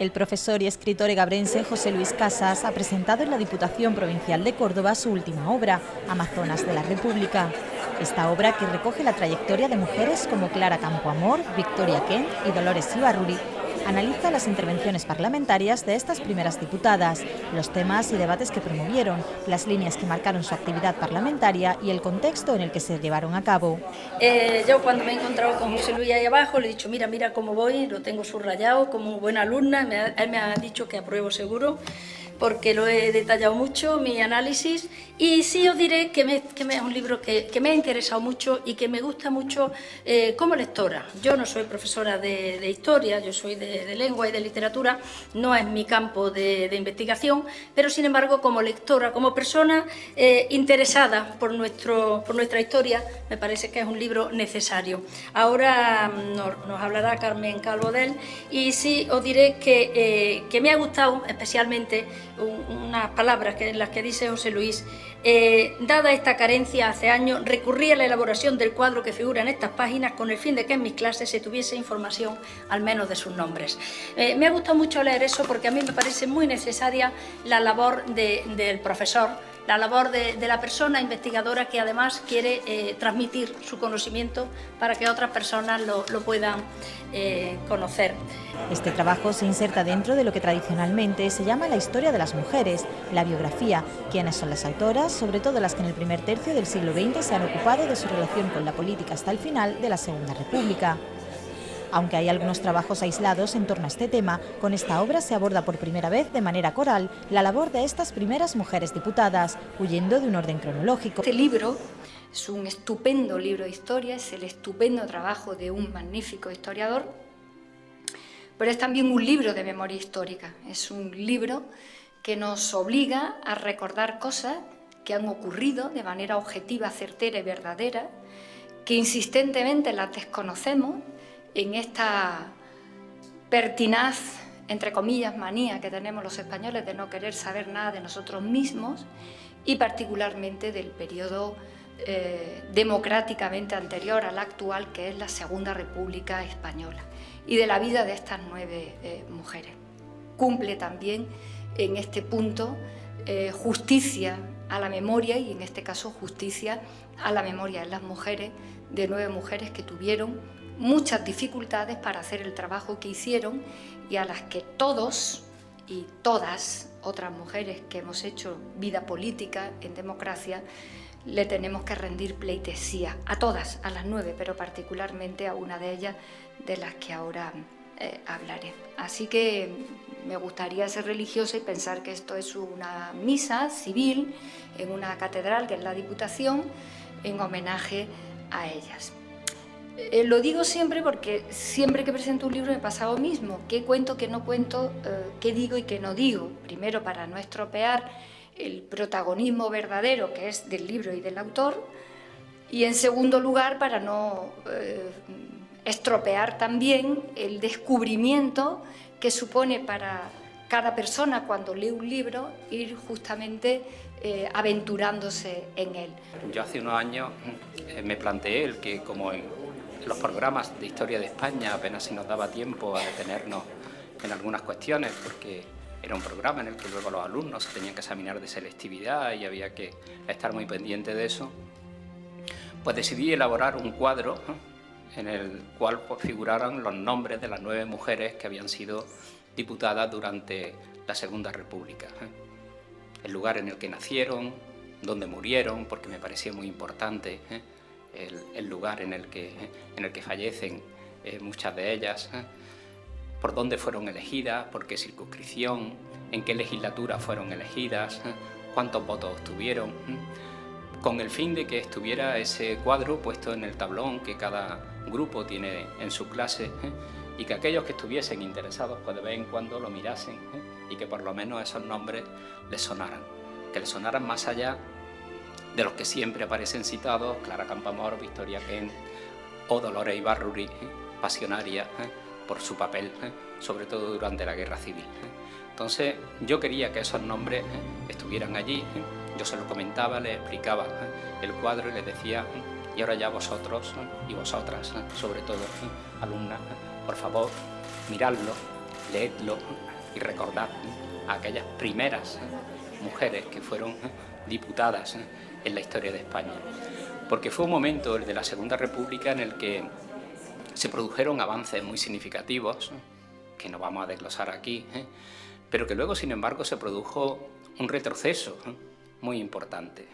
El profesor y escritor egabrense José Luis Casas ha presentado en la Diputación Provincial de Córdoba su última obra, Amazonas de la República. Esta obra, que recoge la trayectoria de mujeres como Clara Campoamor, Victoria Kent y Dolores Ibarruri, analiza las intervenciones parlamentarias de estas primeras diputadas, los temas y debates que promovieron, las líneas que marcaron su actividad parlamentaria y el contexto en el que se llevaron a cabo. Yo cuando me he encontrado con José Luis ahí abajo le he dicho, mira cómo voy, lo tengo subrayado como buena alumna, él me ha dicho que apruebo seguro, porque lo he detallado mucho, mi análisis, y sí os diré que es un libro que me ha interesado mucho y que me gusta mucho como lectora. Yo no soy profesora de historia, yo soy de lengua y de literatura, no es mi campo de investigación, pero sin embargo como lectora, como persona interesada por nuestra historia, me parece que es un libro necesario. Ahora nos hablará Carmen Calvo de él, y sí os diré que me ha gustado especialmente unas palabras en las que dice José Luis. Dada esta carencia, hace años recurrí a la elaboración del cuadro que figura en estas páginas con el fin de que en mis clases se tuviese información al menos de sus nombres. Me ha gustado mucho leer eso porque a mí me parece muy necesaria la labor del profesor, la labor de la persona investigadora que además quiere transmitir su conocimiento para que otras personas lo puedan conocer. Este trabajo se inserta dentro de lo que tradicionalmente se llama la historia de las mujeres, la biografía, quiénes son las autoras, sobre todo las que en el primer tercio del siglo XX se han ocupado de su relación con la política hasta el final de la Segunda República. Aunque hay algunos trabajos aislados en torno a este tema, con esta obra se aborda por primera vez de manera coral la labor de estas primeras mujeres diputadas, huyendo de un orden cronológico. Este libro es un estupendo libro de historia, es el estupendo trabajo de un magnífico historiador, pero es también un libro de memoria histórica, es un libro que nos obliga a recordar cosas que han ocurrido de manera objetiva, certera y verdadera, que insistentemente las desconocemos en esta pertinaz, entre comillas, manía que tenemos los españoles de no querer saber nada de nosotros mismos, y particularmente del periodo democráticamente anterior al actual, que es la Segunda República Española, y de la vida de estas 9 mujeres. Cumple también en este punto justicia a la memoria, y en este caso justicia a la memoria de las mujeres, de 9 mujeres que tuvieron muchas dificultades para hacer el trabajo que hicieron, y a las que todos y todas otras mujeres que hemos hecho vida política en democracia le tenemos que rendir pleitesía, a todas, a las 9, pero particularmente a una de ellas, de las que ahora hablaré. Así que me gustaría ser religiosa y pensar que esto es una misa civil en una catedral, que es la Diputación, en homenaje a ellas. Lo digo siempre porque siempre que presento un libro me pasa lo mismo: qué cuento, qué no cuento, qué digo y qué no digo. Primero, para no estropear el protagonismo verdadero que es del libro y del autor, y en segundo lugar para no estropear también el descubrimiento que supone para cada persona cuando lee un libro ir justamente aventurándose en él. Yo hace unos años me planteé el que, como en los programas de historia de España apenas se nos daba tiempo a detenernos en algunas cuestiones, porque era un programa en el que luego los alumnos se tenían que examinar de selectividad y había que estar muy pendiente de eso, pues decidí elaborar un cuadro en el cual pues figuraran los nombres de las 9 mujeres que habían sido diputadas durante la Segunda República. El lugar en el que nacieron, dónde murieron, porque me parecía muy importante el lugar en el que fallecen muchas de ellas, por dónde fueron elegidas, por qué circunscripción, en qué legislatura fueron elegidas, cuántos votos obtuvieron, con el fin de que estuviera ese cuadro puesto en el tablón que cada grupo tiene en su clase, y que aquellos que estuviesen interesados pues de vez en cuando lo mirasen, y que por lo menos esos nombres les sonaran, que les sonaran más allá de los que siempre aparecen citados: Clara Campoamor, Victoria Kent o Dolores Ibarruri, pasionaria por su papel, sobre todo durante la Guerra Civil. Entonces yo quería que esos nombres estuvieran allí. Yo se lo comentaba, les explicaba el cuadro y les decía: y ahora ya vosotros y vosotras, sobre todo alumnas, por favor, miradlo, leedlo, y recordar a aquellas primeras mujeres que fueron diputadas en la historia de España. Porque fue un momento, el de la Segunda República, en el que se produjeron avances muy significativos, que no vamos a desglosar aquí, pero que luego, sin embargo, se produjo un retroceso muy importante.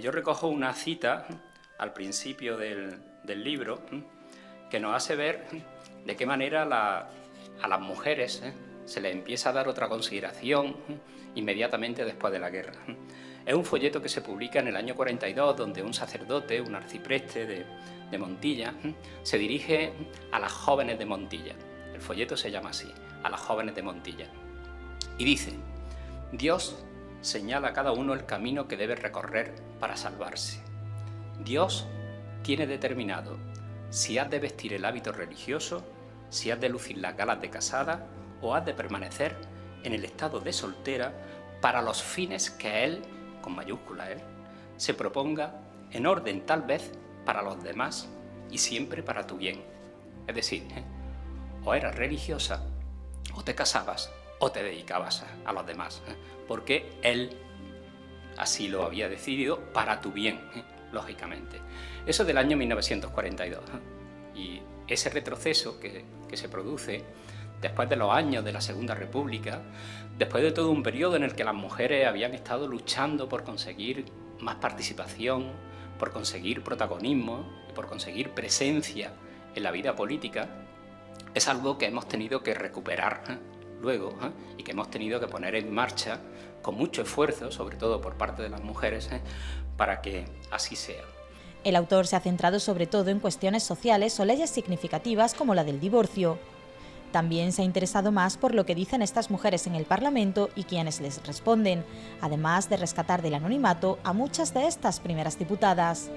Yo recojo una cita al principio del libro que nos hace ver de qué manera a las mujeres se les empieza a dar otra consideración inmediatamente después de la guerra. Es un folleto que se publica en el año 42, donde un sacerdote, un arcipreste de Montilla, se dirige a las jóvenes de Montilla. El folleto se llama así, a las jóvenes de Montilla. Y dice: Dios señala a cada uno el camino que debe recorrer para salvarse. Dios tiene determinado si has de vestir el hábito religioso, si has de lucir las galas de casada o has de permanecer en el estado de soltera para los fines que Él, con mayúscula Él, se proponga en orden tal vez para los demás y siempre para tu bien. Es decir, o eras religiosa, o te casabas, o te dedicabas a los demás, porque Él así lo había decidido para tu bien, lógicamente. Eso es del año 1942. Y ese retroceso que se produce después de los años de la Segunda República, después de todo un periodo en el que las mujeres habían estado luchando por conseguir más participación, por conseguir protagonismo, por conseguir presencia en la vida política, es algo que hemos tenido que recuperar luego y que hemos tenido que poner en marcha con mucho esfuerzo, sobre todo por parte de las mujeres, para que así sea. El autor se ha centrado sobre todo en cuestiones sociales o leyes significativas como la del divorcio. También se ha interesado más por lo que dicen estas mujeres en el Parlamento y quienes les responden, además de rescatar del anonimato a muchas de estas primeras diputadas.